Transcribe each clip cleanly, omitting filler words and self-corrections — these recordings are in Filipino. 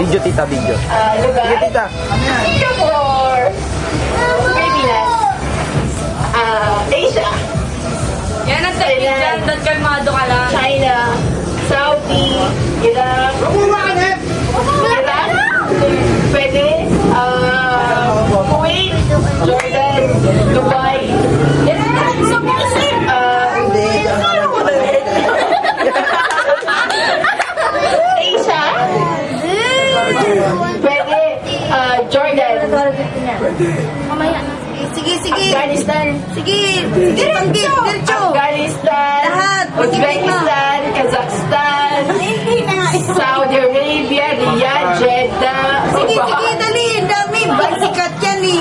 Video, tita, video. Lugar? Sige, tita. Singapore. Pilipinas. Asia. Yan ang sabi dyan, doon kalmado ka lang. China. Saudi. Iraq. Iraq. Pwede. Kuwait. Jordan. Dubai. So, Muslim! Asia. Pwede. Jordan. Mamaya. Sige, sige. Afghanistan. Sige. Sige, panggit. Diretso. Afghanistan. Lahat. Uzbekistan. Kazakhstan. Saudi Arabia. Riyadh. Jeddah. Sige, sige, dali. Dami. Basikat yan eh.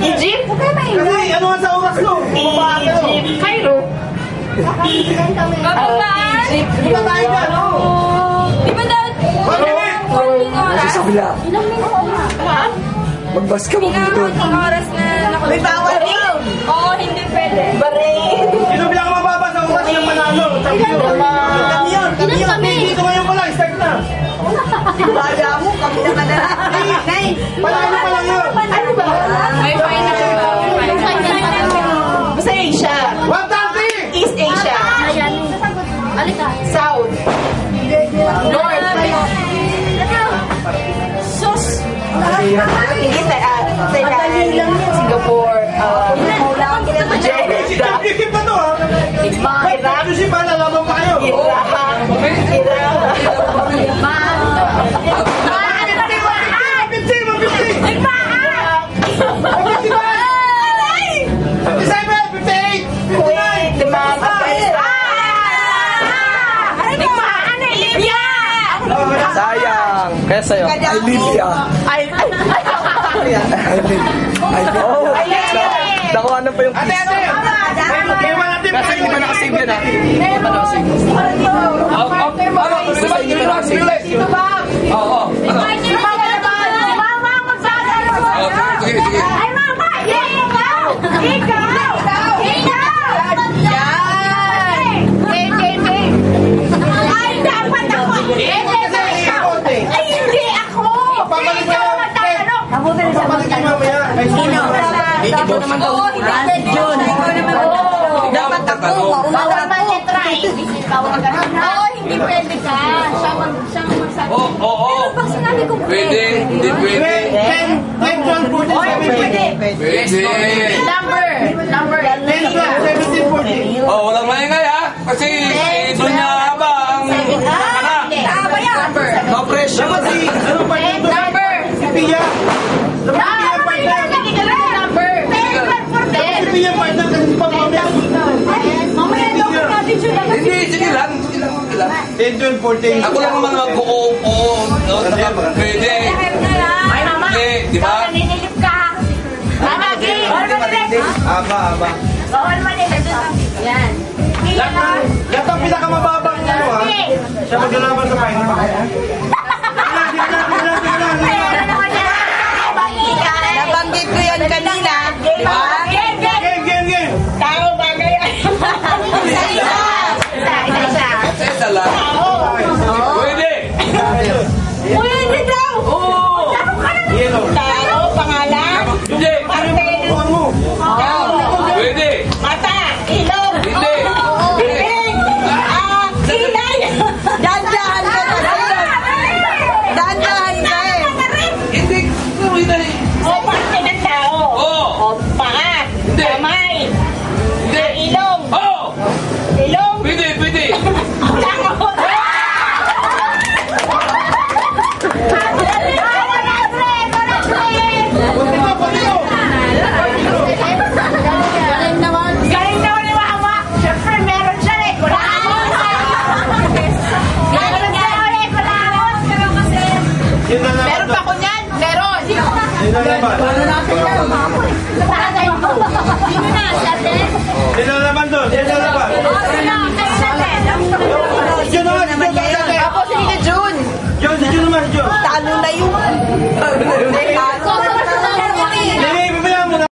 Egypt. Ano nga sa oras mo? Egypt. Cairo. Kababaan! Egypt. Di ba tayo na? Di ba daw? Nasa sa kabila. Ha? Magbas ka mo dito. Ang oras na May bawal daw. Oo, hindi pwede. Bahrain. Sino bilang mababa sa oras ng manalo? Sabi nyo. Kami yun. Kami yun. Dito ngayon pala. Start na. Bala mo, kami na kadala. Nay, Panalo pa lang yun. Ano ba? May final ba? May final. Basta Asia. 130! East Asia. South. North. Sus! Hindi Thailand. Singapore. Jeddah. Championship pa to ha? Iraq. Championship pa, lalaban pa kayo. Sayang. Kaya sa'yo. Ay, Libya. Ay, oh. Nakuha na pa yung kiss. Kasi hindi pa nakasave yan ha. Hindi pa nakasave. Basta hindi pa nakasave. Oo. Sige, sige. Ikaw naman daw. Jun. Dapat ako. Bawal mo. Oo, hindi pwede ka. Siya magsabi. Oo. Pag sinabi ko Pwede. Hindi pwede. Pwede. Number. Oh, walang maingay ha. Kasi doon niya ba ang anak. No pressure. Ano pa yun? Si Pia. Si Pia partner kasi pa mamaya. Hindi, sige lang. 10, 12, 14. Ako lang naman magbuko-upo. Pwede. Hindi, di ba? Naninilip ka. Aba. Yan. Lahat ang pinakamababang nyo ha. Siya maglalaban sa final. Nabanggit ko yan kanina.